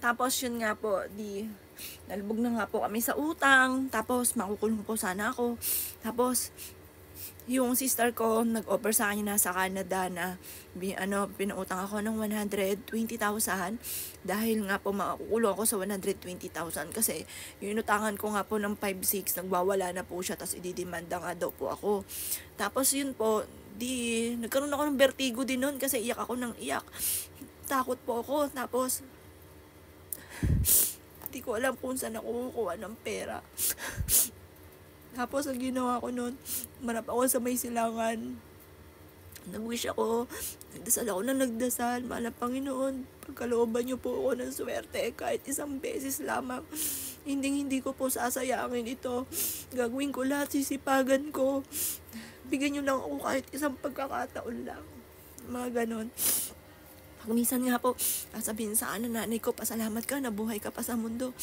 Tapos yun nga po, di nalubog na nga po kami sa utang, tapos makukulong po sana ako. Tapos yung sister ko nag-offer sa akin nasa Canada na pinautang ako ng 120,000 dahil nga po makukulong ako sa 120,000 kasi yung inutangan ko nga po ng 5,600 nagwawala na po siya, tapos ididemanda nga daw po ako. Tapos yun po, di nagkaroon ako ng vertigo din nun kasi iyak ako ng iyak. Takot po ako, tapos hindi ko alam kung saan ako kukuha ng pera. Tapos ang ginawa ko nun, marap ako sa may silangan. Nag-wish ako, nagdasal ako na nagdasal. Mahal Panginoon, pagkalooban niyo po ako ng swerte kahit isang beses lamang. Hindi ko po sasayangin ito. Gagawin ko lahat, sisipagan ko. Bigyan niyo lang ako kahit isang pagkakataon lang. Mga ganon. Minsan nga po, sasabihin sa nanay ko, pasalamat ka, nabuhay ka pa sa mundo.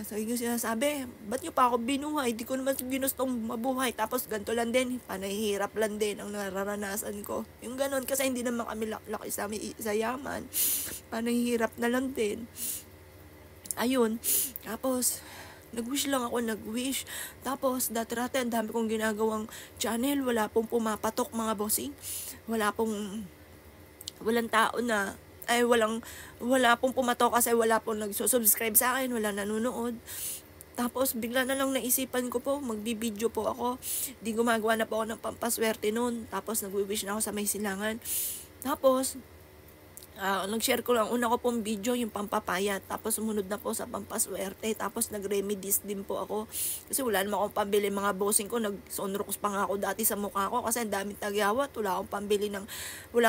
Sinasabi, ba't niyo pa ako binuhay? Di ko naman ginustong mabuhay. Tapos ganito lang din, panahihirap lang din ang nararanasan ko. Yung ganon, kasi hindi naman kami laki sa yaman. Panahihirap na lang din. Ayun, tapos nag-wish lang ako, nag-wish. Tapos, dati-rati, ang dami kong ginagawang channel. Wala pong pumapatok, mga bossing. Walang tao na wala pong pumatok kasi wala pong nagsusubscribe sa akin, wala nanonood. Tapos bigla na lang naisipan ko po, magbibideo po ako. Di gumagawa na po ako ng pampaswerte noon. Tapos nagwi-wish na ako sa may silangan. Tapos nag-share ko lang una ko pong video yung pampapayat, tapos sumunod na po sa pampaswerte, tapos nag-remedies din po ako kasi wala naman akong pambili. Mga bossing ko, nag-sunrox pa nga ako dati sa mukha ko kasi ang daming tagyawat. Wala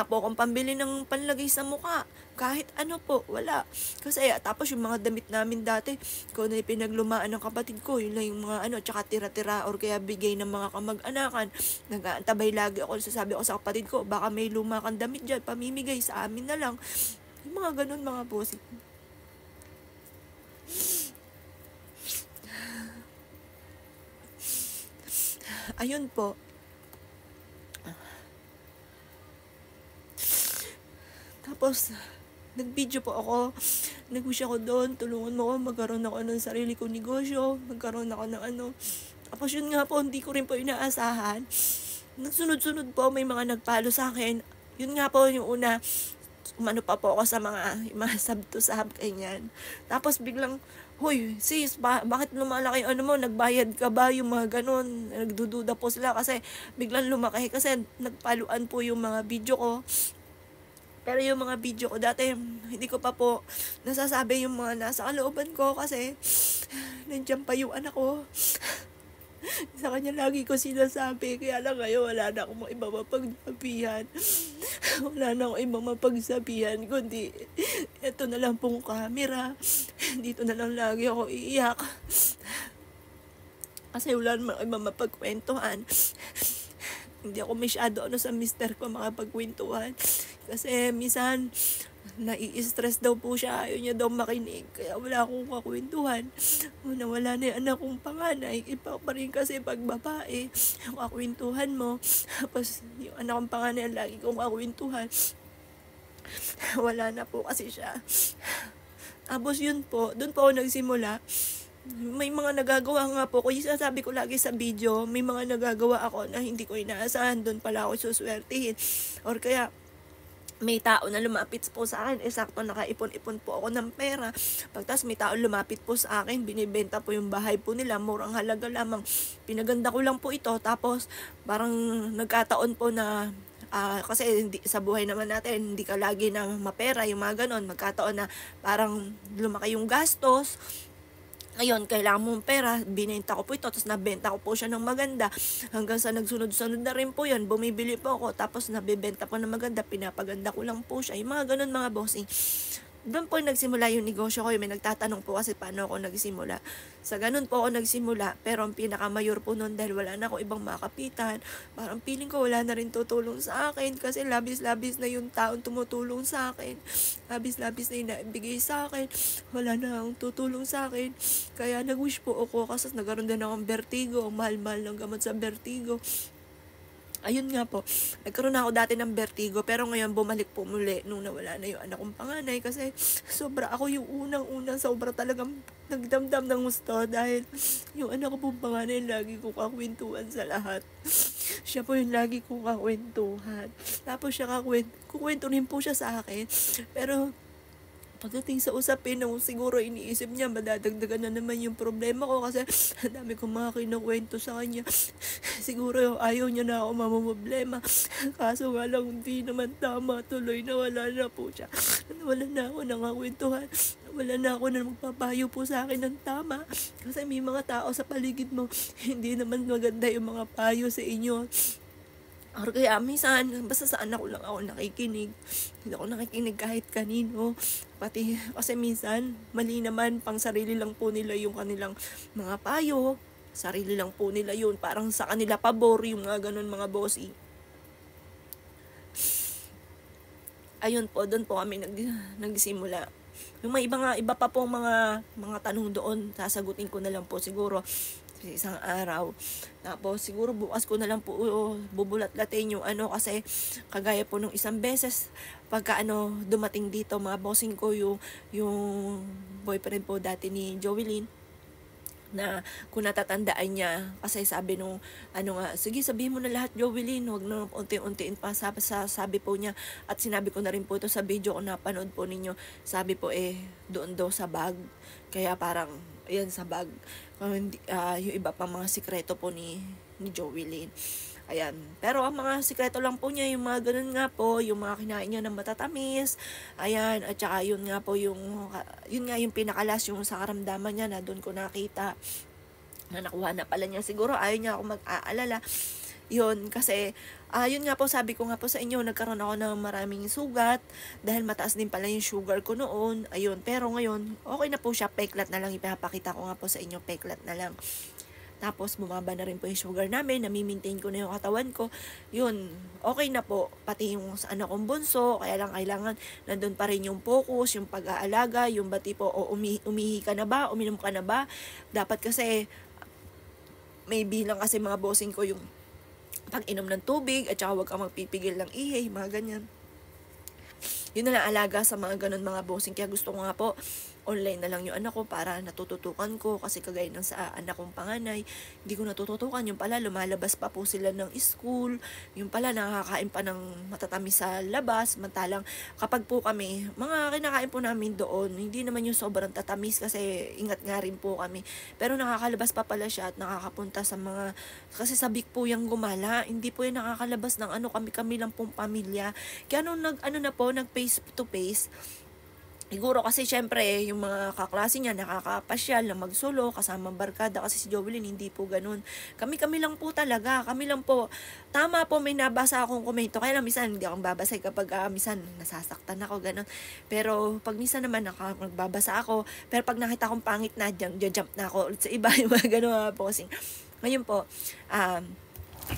po akong pambili ng panlagay sa mukha, kahit ano po, wala. Kasi tapos yung mga damit namin dati, kung na pinaglumaan ng kapatid ko, yun lang yung mga tsaka tira-tira or kaya bigay ng mga kamag-anakan. Nag-aantabay lagi ako, sasabi ako sa kapatid ko, baka may luma kang damit dyan, pamimigay sa amin na lang. Yung mga ganun, mga bossing. Ayun po. Tapos nag-video po ako, nag-wish ako doon, tulungan mo ako, magkaroon ako ng sarili kong negosyo, magkaroon ako ng Tapos yun nga po, hindi ko rin po inaasahan. Nagsunod-sunod po, may mga nagpalo sa akin. Yun nga po, yung una, umano pa po ako sa mga sub to sub, ganyan. Tapos biglang, hoy, sis, bakit lumalaki mo? Nagbayad ka ba? Yung mga ganun. Nagdududa po sila kasi biglang lumaki kasi nagpaluan po yung mga video ko. Pero yung mga video ko dati, hindi ko pa po nasasabi yung mga nasa kalooban ko kasi nandiyan pa yung anak ko. Sa kanya lagi ko sinasabi, kaya lang ngayon wala na akong ibang mapagsabihan. Wala na akong ibang mapagsabihan, kundi eto na lang pong camera. Dito na lang lagi ako iiyak. Kasi wala naman ibang mapagkwentuhan. Hindi ako masyado sa mister ko makapagkwentuhan. Kasi minsan, nai-stress daw po siya, ayaw niya daw makinig, kaya wala akong kakwentuhan. Nawala na yung anak kong panganay, iba pa rin kasi pag babae, yung kakwentuhan mo, tapos yung anak kong panganay, lagi kong kakwentuhan. Wala na po kasi siya. Tapos yun po, doon po ako nagsimula. May mga nagagawa nga po, kung sasabi ko lagi sa video, may mga nagagawa ako na hindi ko inaasahan, doon pala ako suswertihin. Or kaya, may tao na lumapit po sa akin, sakto nakaipon-ipon po ako ng pera. Pagtas may tao lumapit po sa akin, binibenta po yung bahay po nila, murang halaga lamang. Pinaganda ko lang po ito, tapos parang nagkataon po na kasi sa buhay naman natin, hindi ka lagi na mapera, yung mga ganon. Magkataon na parang lumaki yung gastos. Ngayon, kailangan mong pera, binenta ko po ito, tapos nabenta ko po siya ng maganda. Hanggang sa nagsunod-sunod na rin po yan, bumibili po ako, tapos nabibenta po ng maganda, pinapaganda ko lang po siya. Yung mga ganun, mga bossing. Doon po nagsimula yung negosyo ko. May nagtatanong po kasi paano ako nagsimula. Sa ganun po ako nagsimula. Pero ang pinakamayor po noon, dahil wala na ako ibang makapitan, parang feeling ko wala na rin tutulong sa akin. Kasi labis-labis na yung taong tumutulong sa akin. Labis-labis na yung naibigay sa akin. Wala na akong tutulong sa akin. Kaya nag-wish po ako kasi nagkaroon din akong vertigo. Ang mahal-mahal ng gamot sa vertigo. Ayun nga po, nagkaroon ako dati ng vertigo pero ngayon bumalik po muli nung nawala na yung anak kong panganay kasi sobra ako yung unang-unang sobra talagang nagdamdam ng gusto dahil yung anak ko pong panganay lagi ko kakwentuhan sa lahat. Siya po yung lagi kong kakwentuhan. Tapos siya kukwento rin po siya sa akin. Pero pagdating sa usapin, siguro iniisip niya, madadagdagan na naman yung problema ko kasi ang dami kong mga kinukwento sa kanya. Siguro ayaw niya na ako mamamblema. Kaso nga lang, hindi naman tama. Tuloy na wala na po siya. Wala na ako nakakwentuhan. Wala na ako na magpapayo po sa akin ng tama. Kasi may mga tao sa paligid mo, hindi naman maganda yung mga payo sa inyo. Or kaya minsan, basta sa anak ko lang ako nakikinig. Hindi ako nakikinig kahit kanino. Pati, kasi minsan, mali naman, pang sarili lang po nila yung kanilang mga payo. Sarili lang po nila yun. Parang sa kanila pabor, yung mga ganun mga bossy. Ayun po, doon po kami nagsimula. Yung may iba pa po mga tanong doon, sasagutin ko na lang po siguro sa isang araw. Tapos siguro bukas ko na lang po bubulat-latin yung kasi kagaya po nung isang beses pagka dumating dito mga bossing ko yung boyfriend po dati ni Joelyn na kung natatandaan niya kasi sabi nung sige sabihin mo na lahat Joelyn, huwag na unti-untiin pa sabi po niya at sinabi ko na rin po ito sa video ko napanood po ninyo, sabi po doon daw sa bag, kaya parang ayan sa bag yung iba pang mga sikreto po ni Joelyn. Ayan. Pero ang mga sikreto lang po niya, yung mga ganun nga po, yung mga kinain niya ng matatamis. Ayan. At saka yun nga po yun nga yung pinakalas yung sa karamdaman niya na doon ko nakita na nakuha na pala niya. Siguro ayaw niya ako mag-aalala. Yun, kasi, yun nga po, sabi ko nga po sa inyo, nagkaroon ako ng maraming sugat, dahil mataas din pala yung sugar ko noon, ayun, pero ngayon, okay na po siya, peklat na lang, ipapakita ko nga po sa inyo, peklat na lang. Tapos, bumaba na rin po yung sugar namin, nami-maintain ko na yung katawan ko, yun, okay na po, pati yung sa anak kong bunso, kaya lang kailangan, nandun pa rin yung focus, yung pag-aalaga, yung bati po, umihi ka na ba, uminom ka na ba, dapat kasi, may bilang kasi mga bossing ko yung pag-inom ng tubig, at saka huwag kang magpipigil ng ihi, mga ganyan. Yun na lang alaga sa mga ganun mga bossing. Kaya gusto ko nga po, online na lang yung anak ko para natututukan ko. Kasi kagaya ng sa anak kong panganay, hindi ko natututukan. Yung pala, lumalabas pa po sila ng school. Yung pala, nakakain pa ng matatamis sa labas. Mantalang, kapag po kami, mga kinakain po namin doon, hindi naman yung sobrang tatamis kasi ingat nga rin po kami. Pero nakakalabas pa pala siya at nakakapunta sa mga, kasi sabik po yung gumala. Hindi po yung nakakalabas ng kami lang pong pamilya. Kaya nung nag face to face, siguro kasi syempre yung mga kaklase niya nakakapasyal na magsulo kasama barkada kasi si Jovelyn hindi po ganun. Kami lang po talaga, kami lang po. Tama po, may nabasa akong komento, kaya lang minsan hindi akong babasa kapag minsan nasasaktan ako ganun. Pero pag minsan naman nagbabasa ako, pero pag nakita akong pangit na jump na ako ulit sa iba yung mga ganun po kasi. Ngayon po,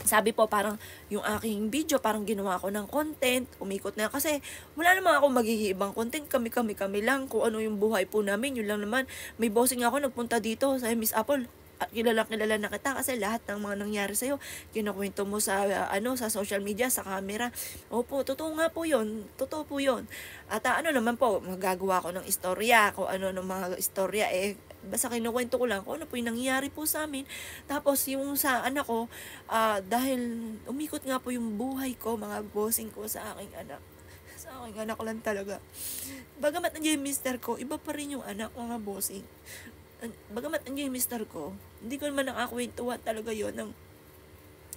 sabi po parang yung aking video parang ginawa ko ng content, umikot na kasi wala naman ako magiging ibang content, kami lang kung ano yung buhay po namin, yun lang naman. May bossing ako nagpunta dito sa Miss Apple, at kilala na kita kasi lahat ng mga nangyari sa'yo kinukwento mo sa sa social media, sa camera. Opo, totoo nga po yun, totoo po yun. At naman po, magagawa ko ng istorya, kung ano ng mga istorya basta kinukwento ko lang kung ano po yung nangyayari po sa amin. Tapos yung sa anak ko, dahil umikot nga po yung buhay ko, mga bossing ko sa aking anak. Sa aking anak lang talaga. Bagamat nandiyan yung mister ko, iba pa rin yung anak, mga bossing. Bagamat nandiyan yung mister ko, hindi ko naman nakakwentuhan talaga yon ng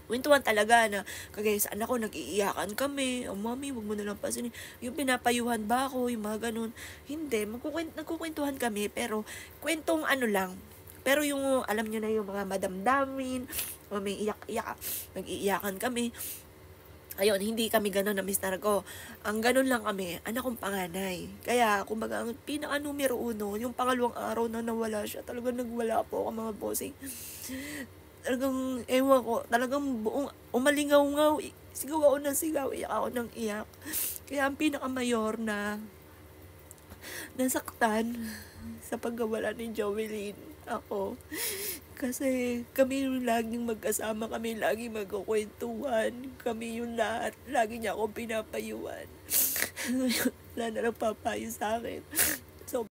kwentuhan talaga na kagaya sa anak ko, nag-iiyakan kami, mami, wag mo na lang pasinin, yung pinapayuhan ba ako, yung mga ganun. Hindi, nagkukwentuhan kami, pero kwentong lang. Pero yung, alam nyo na yung mga madamdamin, may iyak-iyak, nag-iiyakan kami. Ayun, hindi kami ganun na mister ko. Ang ganun lang kami, anak kong panganay. Kaya, kumbaga, ang pinaka-numero 1, yung pangalawang araw na nawala siya, talagang nagwala po ako, mga bossing. Talagang, ewan ko, talagang buong umalingaw-ngaw, sigaw ako ng sigaw, iyak ako ng iyak. Kaya ang pinakamayor na nasaktan sa pagkawala ni Jovelyn. Ako. Kasi kami yung laging magkasama, kami laging magkukwentuhan. Kami yung lahat. Lagi niya akong pinapayuan. Wala na nagpapayo sa akin.